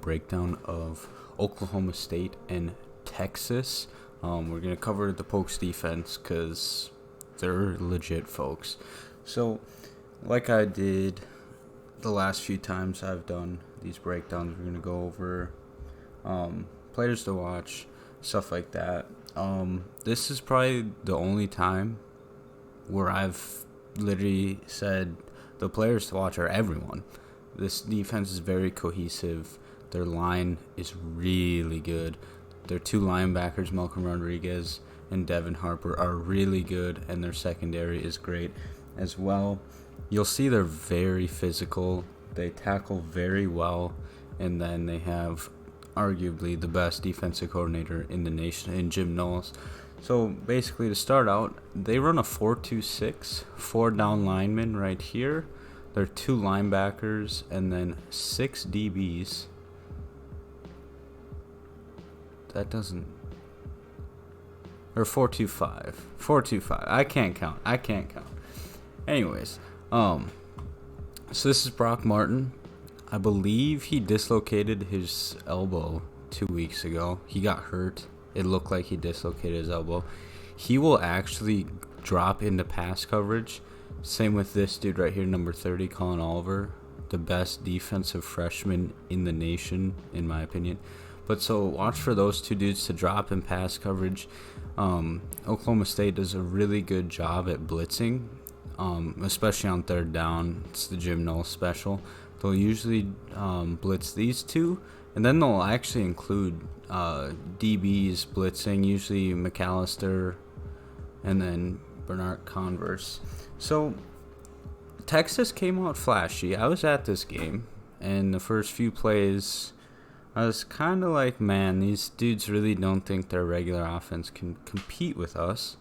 breakdown of Oklahoma State and Texas. We're going to cover the Pokes defense because they're legit, folks. So, like I did the last few times I've done these breakdowns, we're going to go over players to watch, stuff like that. This is probably the only time where I've literally said the players to watch are everyone. This defense is very cohesive. Their line is really good. Their two linebackers, Malcolm Rodriguez and Devin Harper, are really good, and their secondary is great as well. You'll see they're very physical. They tackle very well, and then they have arguably the best defensive coordinator in the nation in Jim Knowles. So basically, to start out, they run a 4-2-6, 4 down linemen right here. They're 2 linebackers and then 6 DBs. That doesn't... Or 4-2-5. 4-2-5. I can't count. Anyways, so this is Brock Martin. I believe he dislocated his elbow 2 weeks ago. He got hurt. It looked like he dislocated his elbow. He will actually drop into pass coverage. Same with this dude right here, number 30, Colin Oliver. The best defensive freshman in the nation, in my opinion. But so watch for those two dudes to drop in pass coverage. Oklahoma State does a really good job at blitzing, especially on third down. It's the Jim Knowles special. They'll usually blitz these two, and then they'll actually include DBs blitzing, usually McAllister and then Bernard Converse. So Texas came out flashy. I was at this game, and the first few plays, I was kind of like, man, these dudes really don't think their regular offense can compete with us.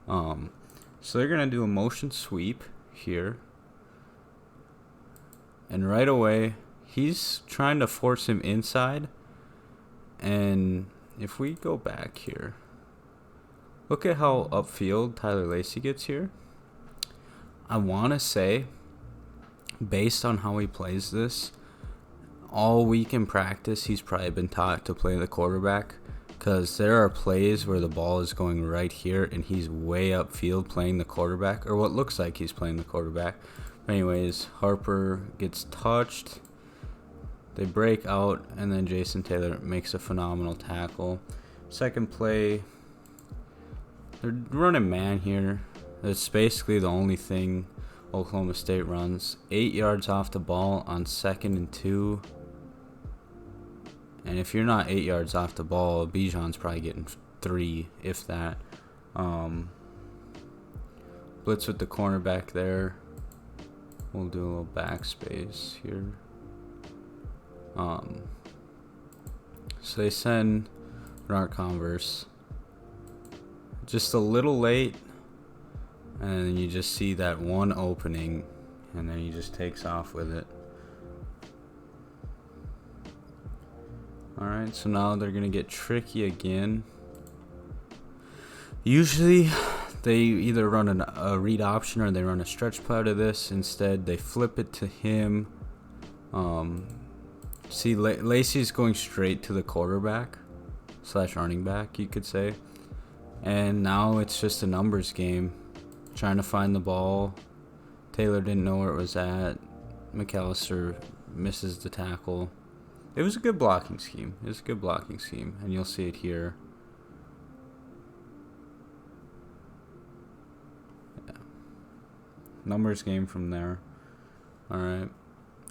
So they're going to do a motion sweep here. And right away, he's trying to force him inside. And if we go back here, look at how upfield Tyler Lacey gets here. I want to say, based on how he plays this, all week in practice, he's probably been taught to play the quarterback, because there are plays where the ball is going right here and he's way upfield playing the quarterback, or what looks like he's playing the quarterback. Anyways, Harper gets touched. They break out, and then Jason Taylor makes a phenomenal tackle. Second play, they're running man here. That's basically the only thing Oklahoma State runs. 8 yards off the ball on 2nd and 2. And if you're not 8 yards off the ball, Bijan's probably getting 3, if that. Blitz with the cornerback there. We'll do a little backspace here. So they send Bernard Converse just a little late, and then you just see that one opening, and then he just takes off with it. Alright, so now they're going to get tricky again. Usually, they either run a read option or they run a stretch play out of this. Instead, they flip it to him. See, Lacey's going straight to the quarterback / running back, you could say. And now it's just a numbers game. Trying to find the ball. Taylor didn't know where it was at. McAllister misses the tackle. It was a good blocking scheme. And you'll see it here. Yeah. Numbers game from there. Alright.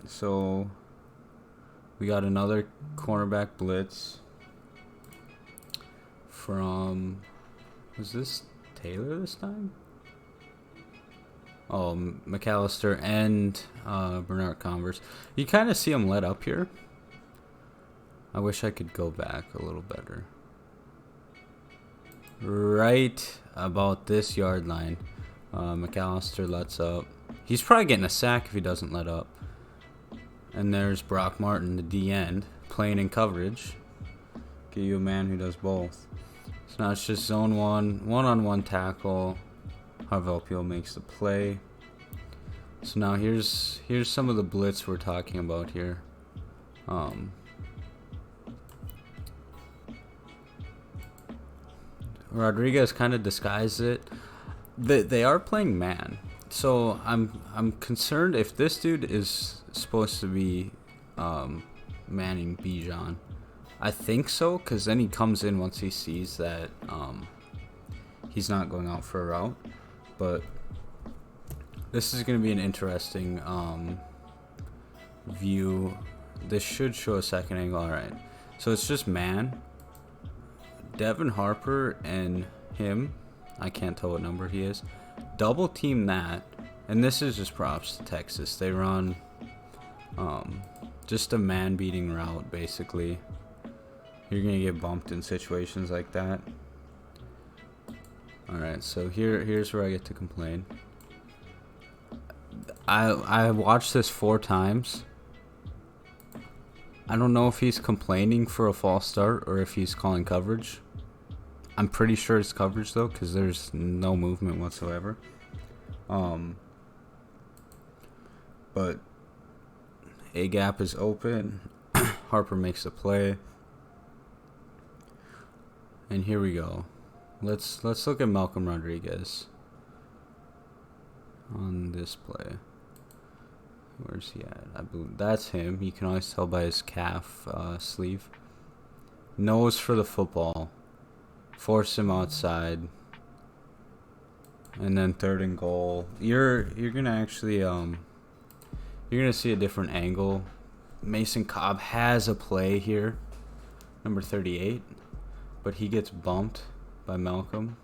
So we got another cornerback blitz from... Was this Taylor this time? Oh, McAllister and Bernard Converse. You kind of see him let up here. I wish I could go back a little better. Right about this yard line, McAllister lets up. He's probably getting a sack if he doesn't let up. And there's Brock Martin, the D end, playing in coverage. Get you a man who does both. So now it's just zone one-on-one tackle. Harvell makes the play. So now here's some of the blitz we're talking about here. Rodriguez kind of disguised it. They are playing man, so I'm concerned if this dude is supposed to be manning Bijan. I think so, because then he comes in once he sees that he's not going out for a route. But this is going to be an interesting view. This should show a second angle. All right, so it's just man, Devin Harper and him. I can't tell what number he is. Double team that, and this is just props to Texas. They run just a man beating route basically. You're gonna get bumped in situations like that. All right, so here's where I get to complain. I watched this 4 times. I don't know if he's complaining for a false start or if he's calling coverage. I'm pretty sure it's coverage though, because there's no movement whatsoever. But A gap is open. Harper makes a play. And here we go. Let's look at Malcolm Rodriguez on this play. Where's he at? I believe that's him. You can always tell by his calf sleeve. Nose for the football. Force him outside. And then 3rd and goal. You're gonna actually you're gonna see a different angle. Mason Cobb has a play here. Number 38. But he gets bumped by Malcolm.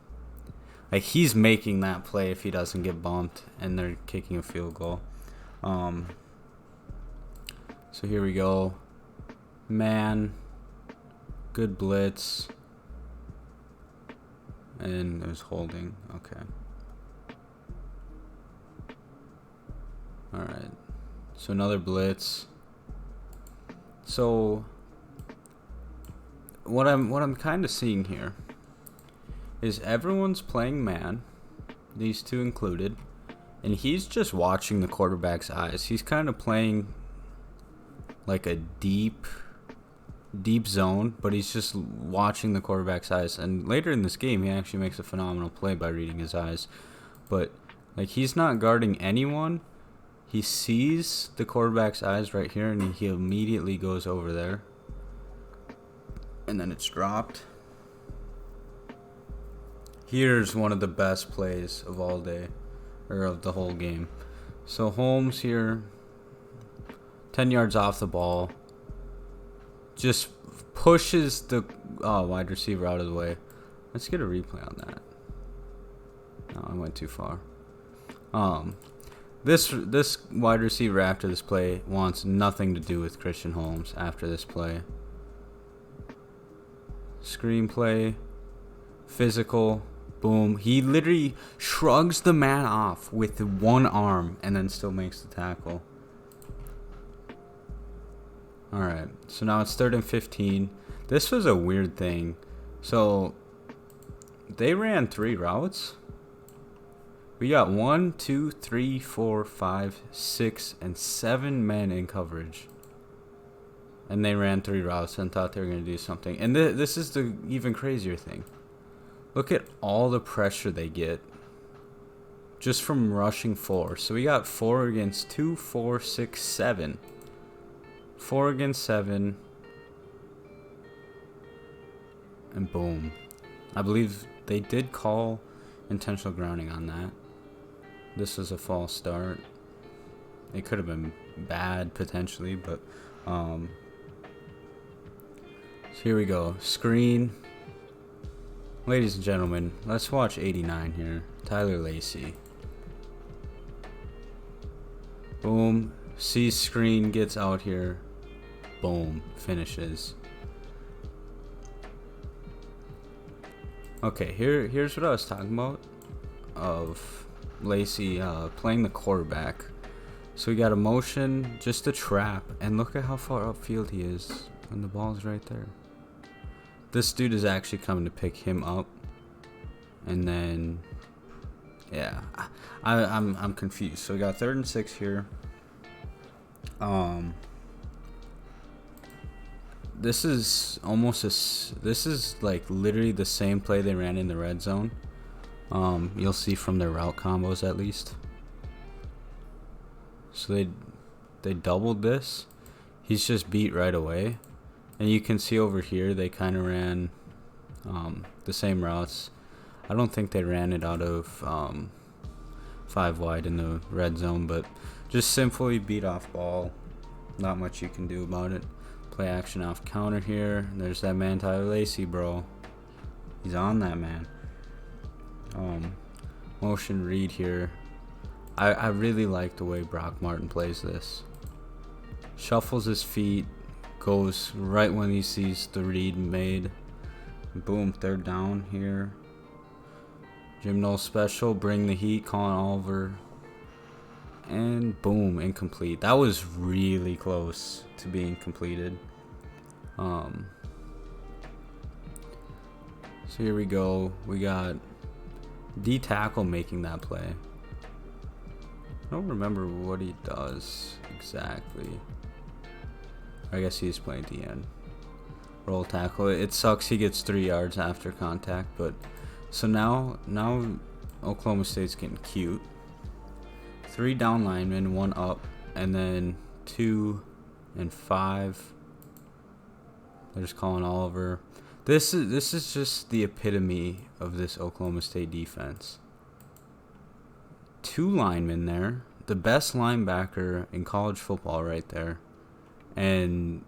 Like, he's making that play if he doesn't get bumped and they're kicking a field goal. So here we go. Man. Good blitz. And it was holding. Okay. Alright. So another blitz. So what I'm kind of seeing here is everyone's playing man, these two included, and he's just watching the quarterback's eyes. He's kind of playing like a deep zone, but he's just watching the quarterback's eyes. And later in this game, he actually makes a phenomenal play by reading his eyes. But like, he's not guarding anyone. He sees the quarterback's eyes right here, and he immediately goes over there. And then it's dropped. Here's one of the best plays of all day, or of the whole game. So Holmes here, 10 yards off the ball, just pushes the wide receiver out of the way. Let's get a replay on that. No, I went too far. This wide receiver after this play wants nothing to do with Christian Holmes after this play. Screenplay, physical, boom. He literally shrugs the man off with one arm and then still makes the tackle. Alright, so now it's 3rd and 15. This was a weird thing. So they ran 3 routes. We got 1, 2, 3, 4, 5, 6, and 7 men in coverage. And they ran 3 routes and thought they were going to do something. And this is the even crazier thing. Look at all the pressure they get just from rushing 4. So we got 4 against 2, 4, 6, 7. 4 against 7. And boom. I believe they did call intentional grounding on that. This was a false start. It could have been bad potentially, but so here we go. Screen. Ladies and gentlemen, let's watch 89 here. Tyler Lacey. Boom. Sees screen, gets out here. Boom. Finishes. Okay, here's what I was talking about of Lacey playing the quarterback. So we got a motion, just a trap, and look at how far upfield he is when the ball's right there. This dude is actually coming to pick him up, and then yeah, I'm confused. So we got 3rd and 6 here. this is almost this is like literally the same play they ran in the red zone. You'll see from their route combos at least. So they doubled this. He's just beat right away, and you can see over here they kind of ran the same routes. I don't think they ran it out of 5 wide in the red zone, but just simply beat off ball. Not much you can do about it. Play action off counter here. There's that man Tyler Lacey, bro. He's on that, man. Motion read here. I really like the way Brock Martin plays this. Shuffles his feet, goes right when he sees the read made. Boom, 3rd down here. Jim Knowles special, bring the heat, Colin Oliver. And boom, incomplete. That was really close to being completed. So here we go. We got D tackle making that play. I don't remember what he does exactly. I guess he's playing D end. Roll tackle. It sucks he gets 3 yards after contact, but so now Oklahoma State's getting cute. 3 down linemen, 1 up, and then 2 and 5. They're just calling Oliver. This is just the epitome of this Oklahoma State defense. 2 linemen there, the best linebacker in college football right there, and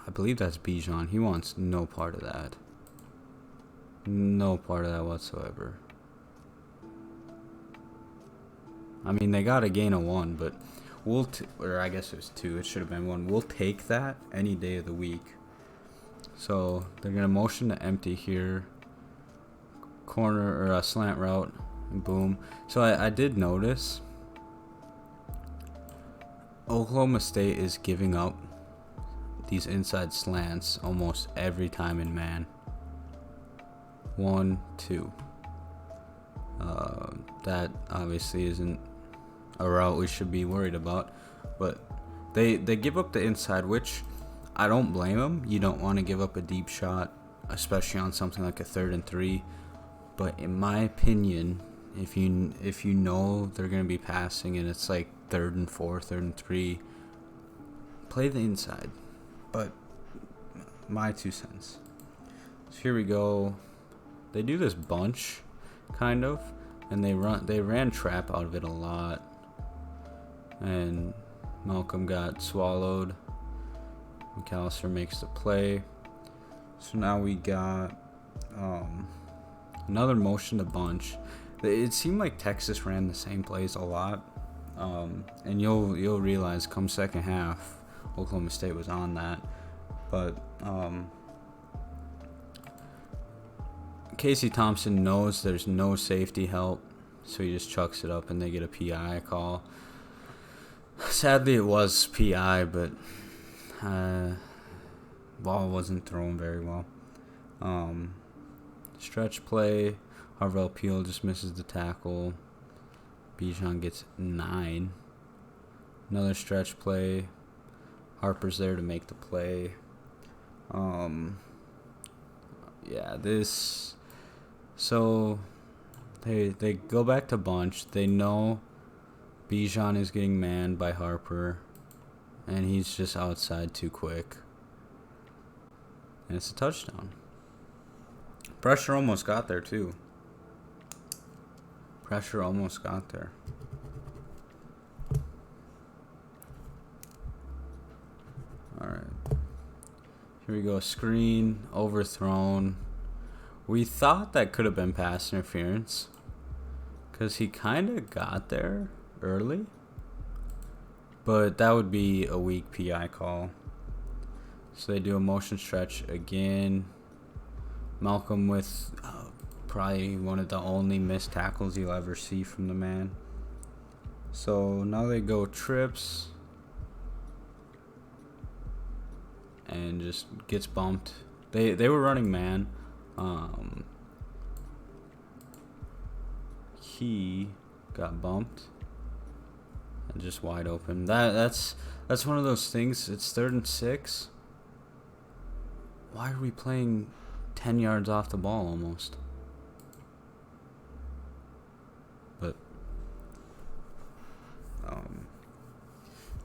I believe that's Bijan. He wants no part of that. No part of that whatsoever. I mean, they got a gain of 1, but or I guess it was 2. It should have been 1. We'll take that any day of the week. So they're gonna motion to empty here. Corner or a slant route, and boom. So I did notice Oklahoma State is giving up these inside slants almost every time in man. 1, 2. That obviously isn't a route we should be worried about, but they give up the inside, which I don't blame them. You don't want to give up a deep shot, especially on something like a 3rd and 3. But in my opinion, if you know they're gonna be passing and it's like 3rd and 4, 3rd and 3, play the inside. But my 2 cents. So here we go. They do this bunch, kind of, and they ran trap out of it a lot. And Malcolm got swallowed. McAllister makes the play. So now we got another motion to bunch. It seemed like Texas ran the same plays a lot, and you'll realize come second half, Oklahoma State was on that. But Casey Thompson knows there's no safety help, so he just chucks it up and they get a PI call. Sadly, it was PI, but ball wasn't thrown very well. Stretch play. Harvell Peel just misses the tackle. Bijan gets 9. Another stretch play. Harper's there to make the play. Yeah, this. So they go back to bunch. They know Bijan is getting manned by Harper, and he's just outside too quick. And it's a touchdown. Pressure almost got there, too. Pressure almost got there. Alright. Here we go. Screen, overthrown. We thought that could have been pass interference, because he kind of got there early. But that would be a weak PI call. So they do a motion stretch again. Malcolm with probably one of the only missed tackles you'll ever see from the man. So now they go trips. And just gets bumped. They were running man. He got bumped. And just wide open. That's one of those things. It's 3rd and 6. Why are we playing 10 yards off the ball almost? But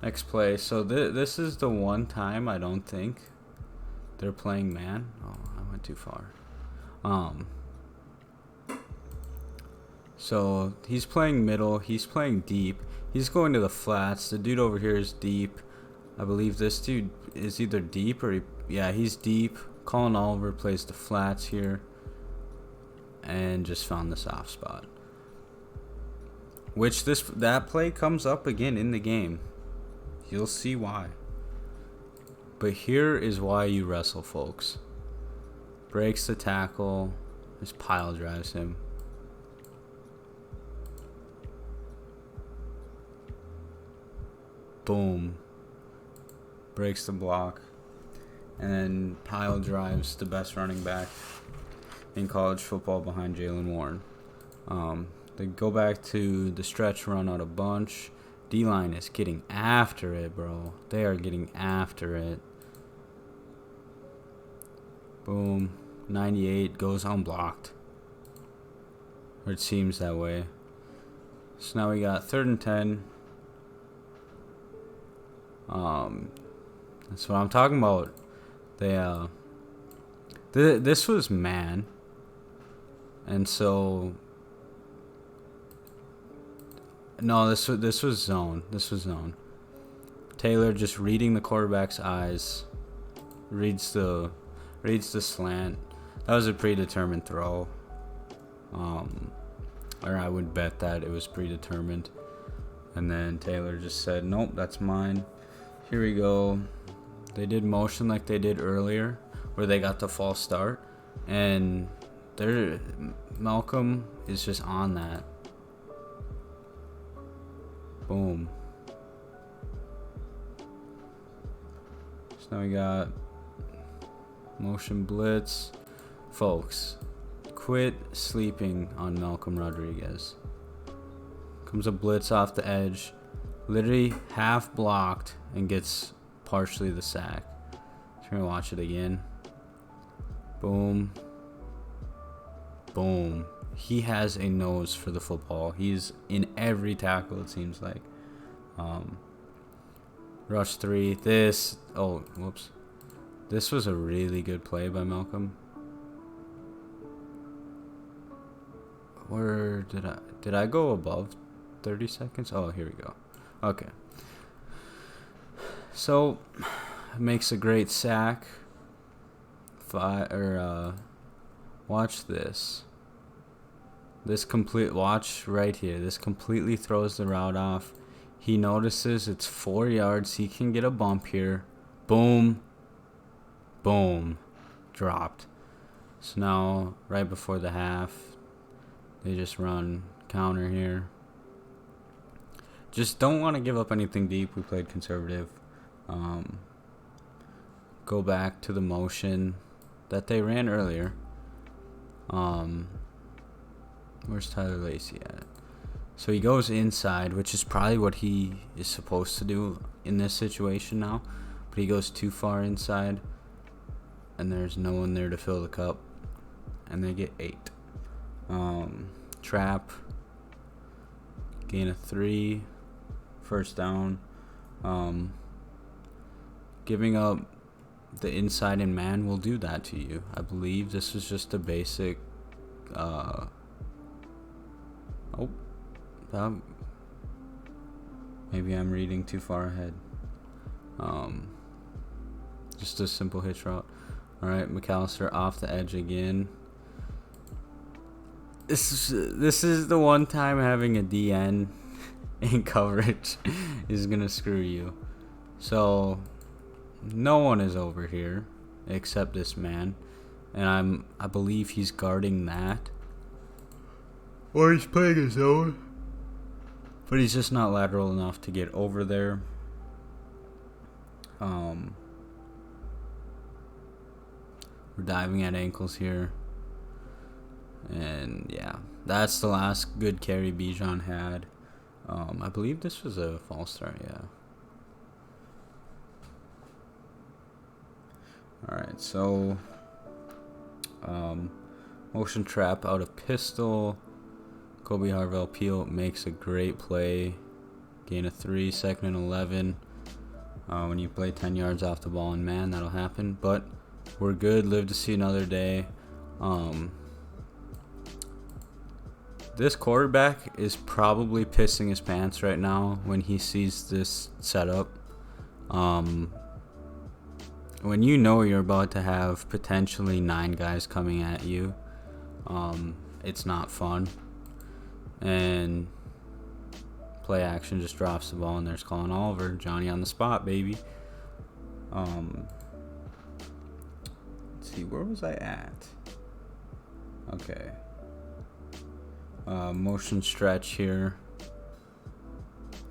next play. So this is the one time I don't think they're playing man. Oh, I went too far. So he's playing middle. He's playing deep. He's going to the flats. The dude over here is deep. I believe this dude is either deep or yeah, he's deep. Colin Oliver plays the flats here, and just found the soft spot. Which that play comes up again in the game. You'll see why. But here is why you wrestle, folks. Breaks the tackle. Just pile drives him. Boom. Breaks the block. And then pile drives the best running back in college football behind Jaylen Warren. They go back to the stretch run out a bunch. D-line is getting after it, bro. They are getting after it. Boom. 98 goes unblocked. Or it seems that way. So now we got 3rd and 10. That's what I'm talking about. They this was man. And so no, this was zone. This was zone. Taylor just reading the quarterback's eyes. Reads the slant. That was a predetermined throw. Or I would bet that it was predetermined. And then Taylor just said, nope, that's mine. Here we go. They did motion like they did earlier, where they got the false start. And Malcolm is just on that. Boom. So now we got motion blitz. Folks, quit sleeping on Malcolm Rodriguez. Comes a blitz off the edge. Literally half blocked and gets partially the sack. So we're going to watch it again. Boom. Boom. He has a nose for the football. He's in every tackle, it seems like. Rush 3. This was a really good play by Malcolm. Where did I go above 30 seconds? Oh, here we go. Okay. So makes a great sack. Watch this. Watch right here. This completely throws the route off. He notices it's 4 yards. He can get a bump here. Boom. Boom. Dropped. So now, right before the half, they just run counter here. Just don't want to give up anything deep. We played conservative. Go back to the motion that they ran earlier. Where's Tyler Lacey at? So he goes inside, which is probably what he is supposed to do in this situation now. But he goes too far inside, and there's no one there to fill the cup. And they get 8. Trap. Gain of 3. First down. Giving up the inside and man will do that to you. I believe this was just a basic maybe I'm reading too far ahead. Just a simple hitch route. Alright, McAllister off the edge again. This is the one time having a DN in coverage is gonna screw you. So no one is over here except this man, and I believe he's guarding that, or he's playing his own, but he's just not lateral enough to get over there. We're diving at ankles here, and yeah, that's the last good carry Bijan had. I believe this was a false start, yeah. Alright, so motion trap out of pistol. Kobe Harvell Peel makes a great play. Gain of 3, 2nd and 11. When you play 10 yards off the ball, and man, that'll happen. But we're good. Live to see another day. This quarterback is probably pissing his pants right now when he sees this setup. When you know you're about to have potentially 9 guys coming at you, it's not fun. And play action just drops the ball, and there's Colin Oliver. Johnny on the spot, baby. Let's see, where was I at? Okay. Motion stretch here.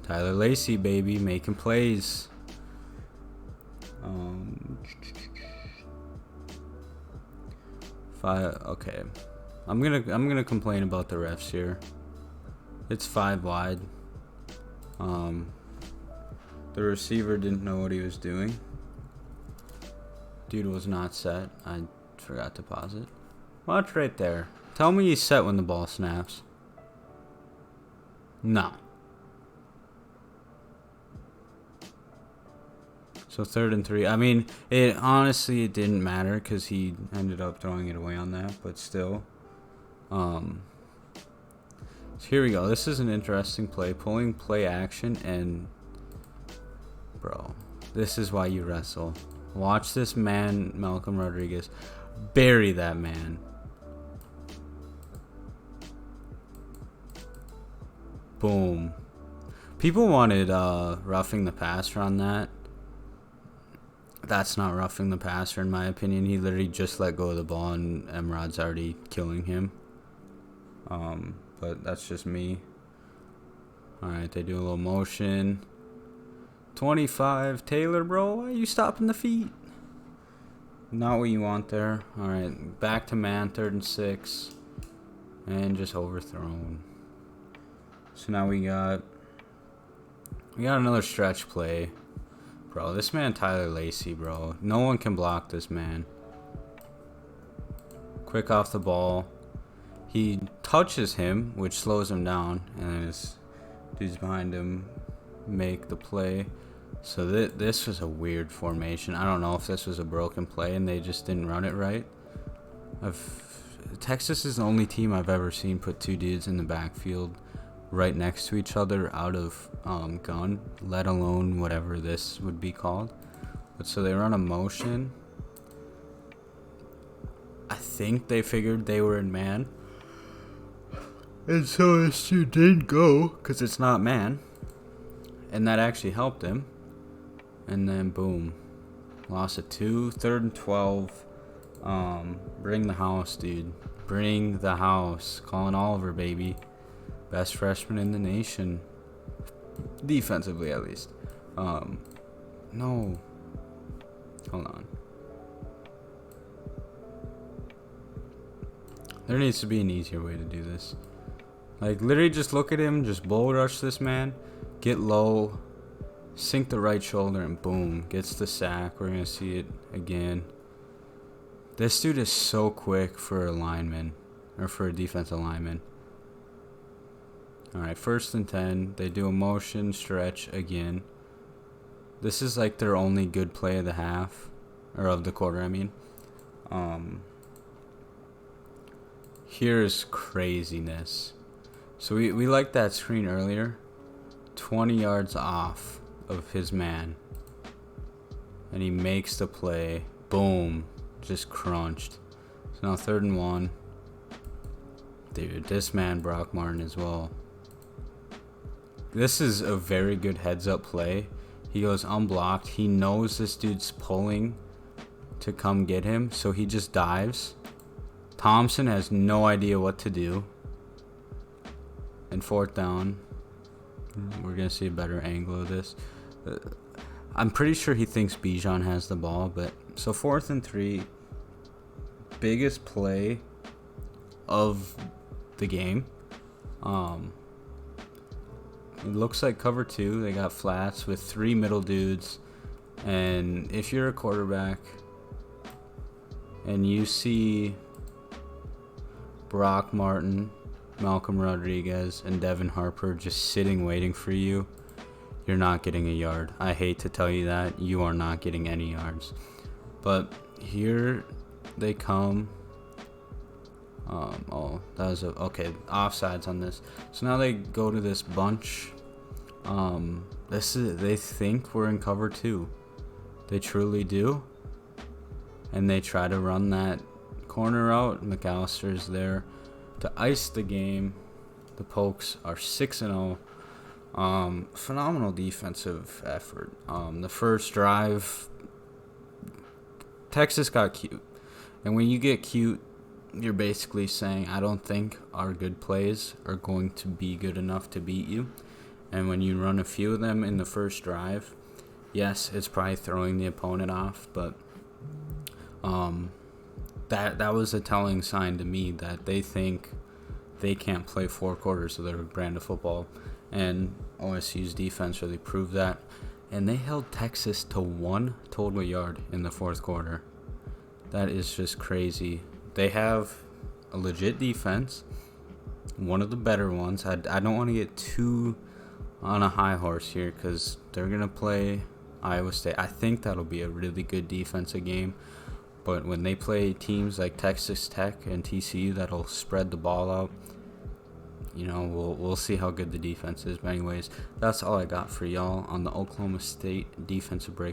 Tyler Lacey, baby, making plays. Okay. I'm gonna complain about the refs here. It's 5 wide. The receiver didn't know what he was doing. Dude was not set. I forgot to pause it. Watch right there. Tell me he's set when the ball snaps. No. So 3rd and 3. I mean, it didn't matter because he ended up throwing it away on that, but still. So here we go. This is an interesting play. Pulling play action, and bro, this is why you wrestle. Watch this man, Malcolm Rodriguez, bury that man. Boom. People wanted roughing the passer on that. That's not roughing the passer, in my opinion. He literally just let go of the ball, and Emrod's already killing him. But that's just me. Alright, they do a little motion. 25, Taylor, bro. Why are you stopping the feet? Not what you want there. Alright, back to man, 3rd and 6. And just overthrown. So now we got another stretch play. Bro, this man Tyler Lacey, bro. No one can block this man. Quick off the ball. He touches him, which slows him down, and then his dudes behind him make the play. So this was a weird formation. I don't know if this was a broken play and they just didn't run it right. Texas is the only team I've ever seen put 2 dudes in the backfield right next to each other out of gun, let alone whatever this would be called. But so they run a motion. I think they figured they were in man. And so this dude didn't go because it's not man. And that actually helped him. And then boom. Loss of 2, 3rd and 12. Bring the house, dude. Bring the house. Colin Oliver, baby. Best freshman in the nation. Defensively, at least. No. Hold on. There needs to be an easier way to do this. Like, literally just look at him, just bull rush this man, get low, sink the right shoulder, and boom, gets the sack. We're going to see it again. This dude is so quick for a lineman, or for a defensive lineman. Alright, 1st and 10. They do a motion stretch again. This is like their only good play of the half, or of the quarter, I mean. Here's craziness. So we liked that screen earlier. 20 yards off of his man. And he makes the play. Boom. Just crunched. So now 3rd and 1. Dude, this man, Brock Martin, as well. This is a very good heads-up play. He goes unblocked. He knows this dude's pulling to come get him, so he just dives. Thompson has no idea what to do. And 4th down. We're going to see a better angle of this. I'm pretty sure he thinks Bijan has the ball, but so 4th and 3. Biggest play of the game. It looks like cover 2. They got flats with 3 middle dudes. And if you're a quarterback, and you see Brock Martin, Malcolm Rodriguez, and Devin Harper just sitting waiting for you, you're not getting a yard. I hate to tell you that. You are not getting any yards. But here they come. That was okay. Offsides on this. So now they go to this bunch. They think we're in cover 2. They truly do. And they try to run that corner out. McAllister's there to ice the game. The Pokes are 6-0. Phenomenal defensive effort. The first drive, Texas got cute. And when you get cute, you're basically saying, I don't think our good plays are going to be good enough to beat you. And when you run a few of them in the first drive, yes, it's probably throwing the opponent off, but that was a telling sign to me that they think they can't play 4 quarters of their brand of football. And OSU's defense really proved that. And they held Texas to 1 total yard in the 4th quarter. That is just crazy. They have a legit defense, one of the better ones. I don't want to get too on a high horse here because they're going to play Iowa State. I think that'll be a really good defensive game. But when they play teams like Texas Tech and TCU that'll spread the ball out, we'll see how good the defense is. But anyways, that's all I got for y'all on the Oklahoma State defensive break.